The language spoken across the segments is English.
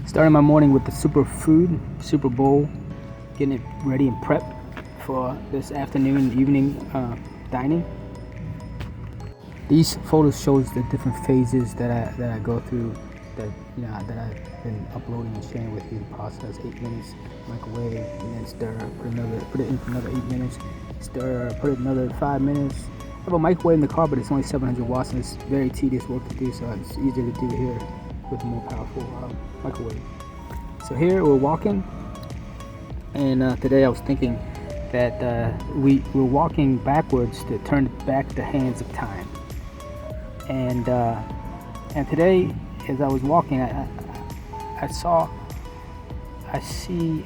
Starting my morning with the super bowl, getting it ready and prepped for this afternoon and evening dining. These photos shows the different phases that I go through, that I've been uploading and sharing with you. The process: 8 minutes, microwave, and then stir. Put it in for another 8 minutes. Stir. Put it another 5 minutes. I have a microwave in the car, but it's only 700 watts, and it's very tedious work to do. So it's easier to do here with a more powerful microwave. So here we're walking, and today I was thinking that we're walking backwards to turn back the hands of time. And today, as I was walking, I see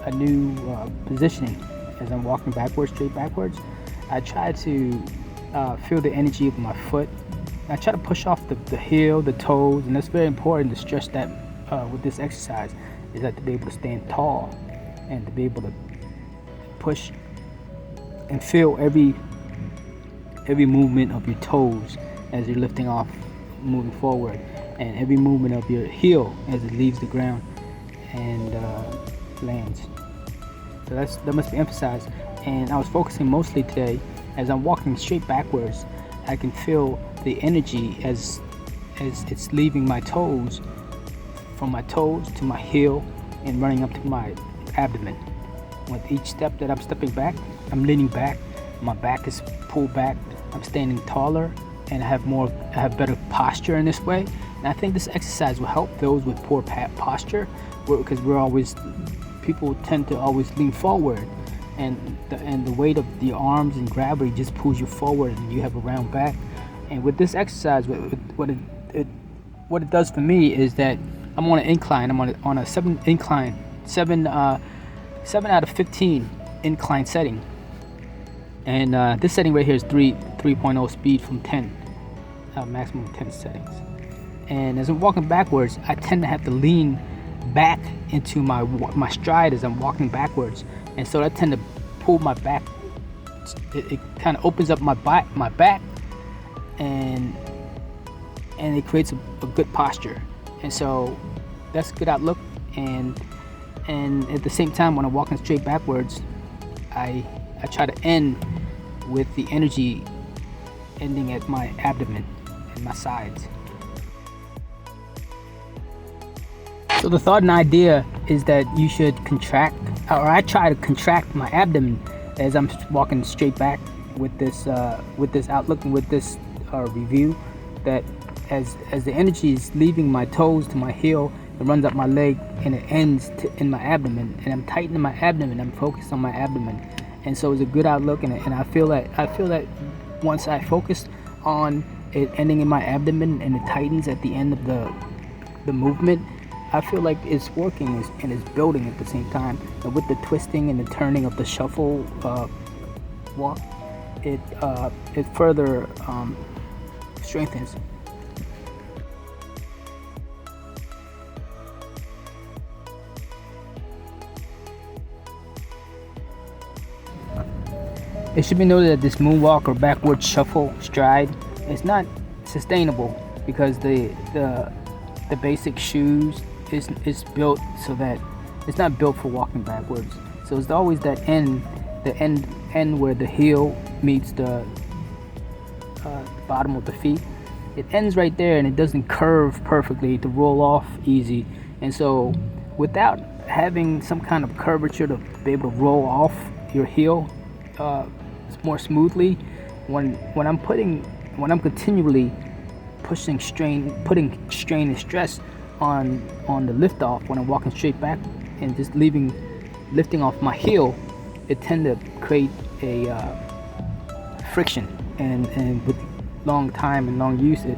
a new positioning as I'm walking backwards, straight backwards. I try to feel the energy of my foot. I try to push off the heel, the toes, and that's very important to stress that with this exercise, is that to be able to stand tall and to be able to push and feel every movement of your toes as you're lifting off, moving forward, and every movement of your heel as it leaves the ground and lands. So that must be emphasized. And I was focusing mostly today, as I'm walking straight backwards, I can feel the energy as it's leaving my toes, from my toes to my heel and running up to my abdomen. With each step that I'm stepping back, I'm leaning back, my back is pulled back, I'm standing taller, and I have better posture in this way. And I think this exercise will help those with poor posture, because people tend to always lean forward, and the weight of the arms and gravity just pulls you forward, and you have a round back. And with this exercise, what it does for me is that I'm on an incline. I'm on a 7 out of 15 incline setting, and this setting right here is 3.0 speed from 10, maximum 10 settings. And as I'm walking backwards, I tend to have to lean back into my stride as I'm walking backwards, and so I tend to pull my back. It kind of opens up my back, and it creates a good posture. And so that's a good outlook. And at the same time, when I'm walking straight backwards, I try to end with the energy ending at my abdomen and my sides. So the thought and idea is that you should contract, or I try to contract my abdomen as I'm walking straight back with this outlook and with this review, that as the energy is leaving my toes to my heel, it runs up my leg and it ends in my abdomen, and I'm tightening my abdomen. I'm focused on my abdomen, and so it's a good outlook. And I feel that once I focus on it ending in my abdomen and it tightens at the end of the movement, I feel like it's working and it's building at the same time. And with the twisting and the turning of the shuffle walk, it further strengthens. It should be noted that this moonwalk or backward shuffle stride is not sustainable, because the basic shoes is built so that it's not built for walking backwards. So it's always that end where the heel meets the bottom of the feet. It ends right there, and it doesn't curve perfectly to roll off easy. And so without having some kind of curvature to be able to roll off your heel more smoothly, when I'm continually putting strain and stress on the lift off, when I'm walking straight back and just lifting off my heel, it tend to create a friction, and with long time and long use, it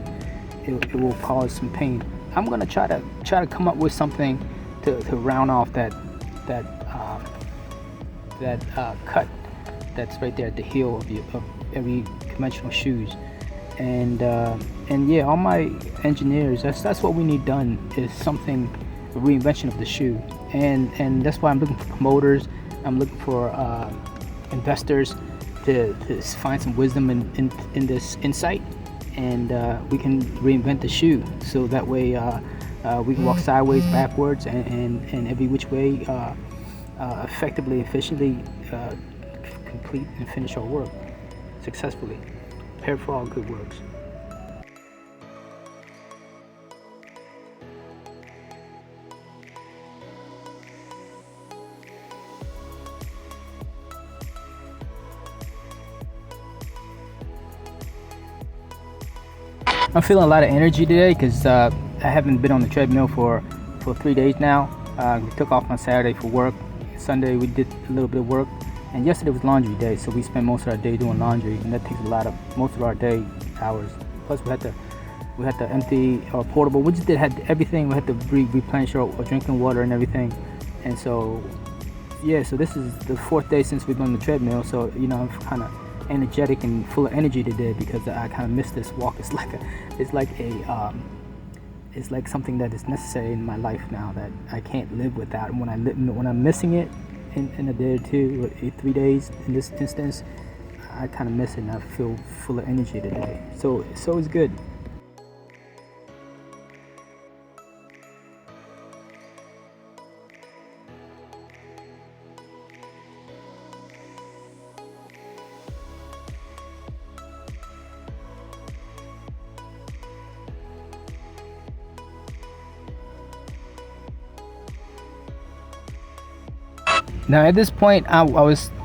will cause some pain. I'm gonna try to come up with something to round off that cut that's right there at the heel of every conventional shoes. And yeah, all my engineers, that's what we need done, is something, a reinvention of the shoe. And that's why I'm looking for promoters, I'm looking for investors to find some wisdom in this insight, and we can reinvent the shoe, so that way We can walk sideways, backwards, and every which way, effectively, efficiently complete and finish our work successfully. Prepare for all good works. I'm feeling a lot of energy today because I haven't been on the treadmill for 3 days now. We took off on Saturday for work. Sunday we did a little bit of work, and yesterday was laundry day, so we spent most of our day doing laundry, and that takes most of our day hours. Plus we had to empty our portable. We just had everything. We had to replenish our drinking water and everything, and so so this is the 4th day since we've been on the treadmill. So I'm kind of energetic and full of energy today because I kind of missed this walk. It's like something that is necessary in my life now that I can't live without. And when I'm missing it in a day or 2 or 3 days in this instance, I kind of miss it, and I feel full of energy today. So it's good. Now at this point, I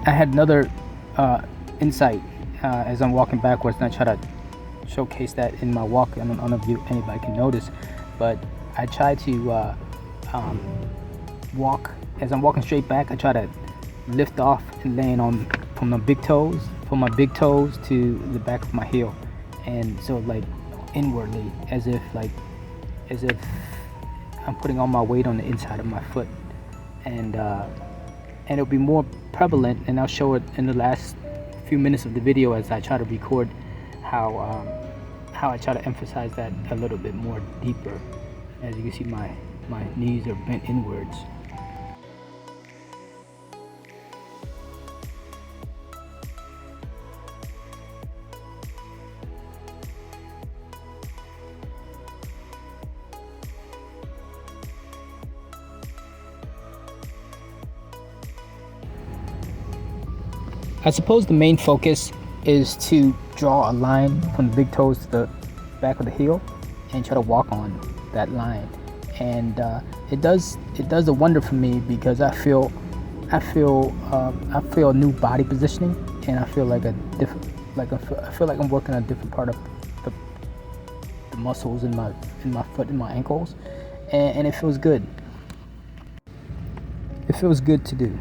had another insight as I'm walking backwards, and I try to showcase that in my walk. I don't know if anybody can notice, but I try to walk as I'm walking straight back. I try to lift off and land from my big toes to the back of my heel, and so like inwardly, as if I'm putting all my weight on the inside of my foot, and it'll be more prevalent, and I'll show it in the last few minutes of the video as I try to record how I try to emphasize that a little bit more deeper. As you can see, my knees are bent inwards. I suppose the main focus is to draw a line from the big toes to the back of the heel and try to walk on that line, and it does a wonder for me because I feel a new body positioning, and I feel like I feel like I'm working a different part of the muscles in my foot and my ankles, and it feels good. It feels good to do.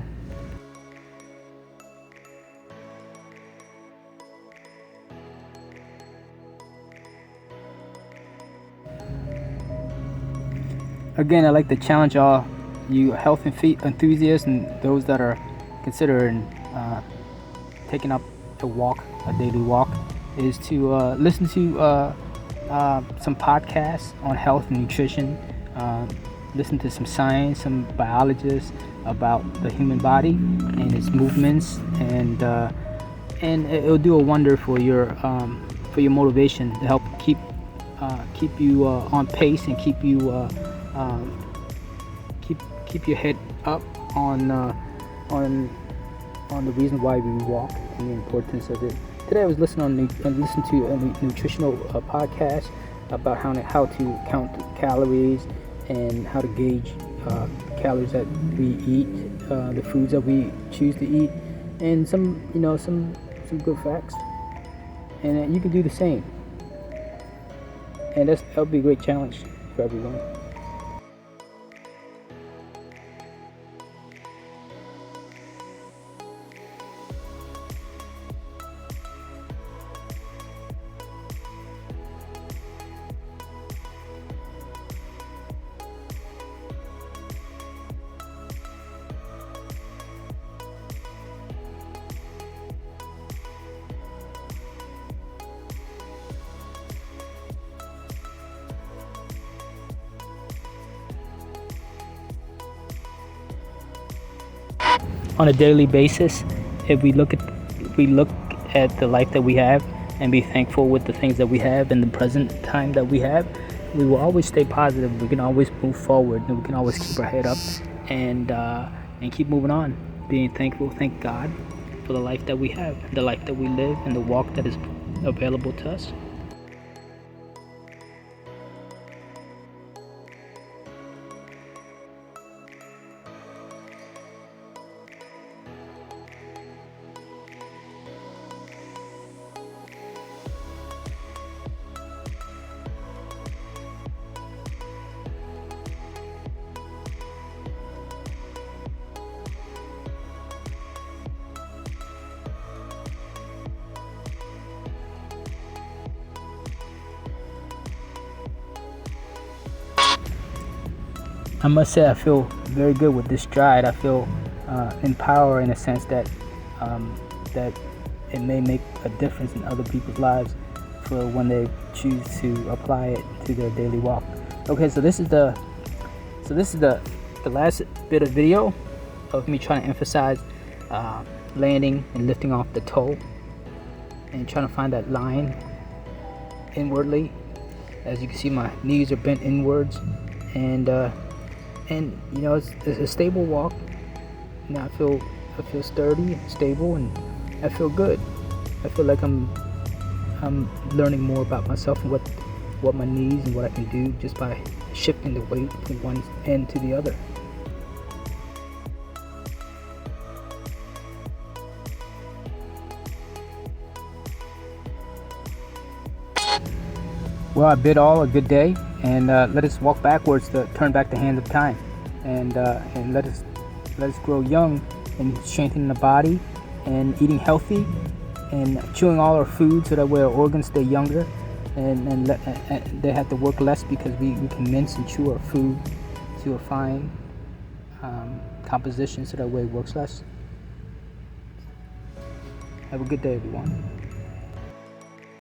Again, I'd like to challenge all you health enthusiasts and those that are considering taking up a daily walk, is to listen to some podcasts on health and nutrition. Listen to some science, some biologists about the human body and its movements, and it'll do a wonder for your motivation to help keep you on pace and keep you keep your head up on the reason why we walk and the importance of it. Today I was listening to a nutritional podcast about how to count calories and how to gauge calories that we eat, the foods that we choose to eat, and some good facts. And you can do the same. And that'll be a great challenge for everyone. On a daily basis, if we look at the life that we have and be thankful with the things that we have in the present time that we have, we will always stay positive. We can always move forward, and we can always keep our head up and keep moving on. Being thankful, thank God for the life that we have, the life that we live, and the walk that is available to us. I must say I feel very good with this stride. I feel empowered in a sense that that it may make a difference in other people's lives for when they choose to apply it to their daily walk. Okay, so this is the last bit of video of me trying to emphasize landing and lifting off the toe and trying to find that line inwardly. As you can see, my knees are bent inwards, and you know, it's a stable walk. Now I feel sturdy, stable, and I feel good. I feel like I'm learning more about myself and what my knees and what I can do just by shifting the weight from one end to the other. Well, I bid all a good day, and let us walk backwards to turn back the hands of time, and let us grow young and strengthen the body, and eating healthy, and chewing all our food so that way our organs stay younger, and they have to work less because we can mince and chew our food to a fine composition so that way it works less. Have a good day, everyone.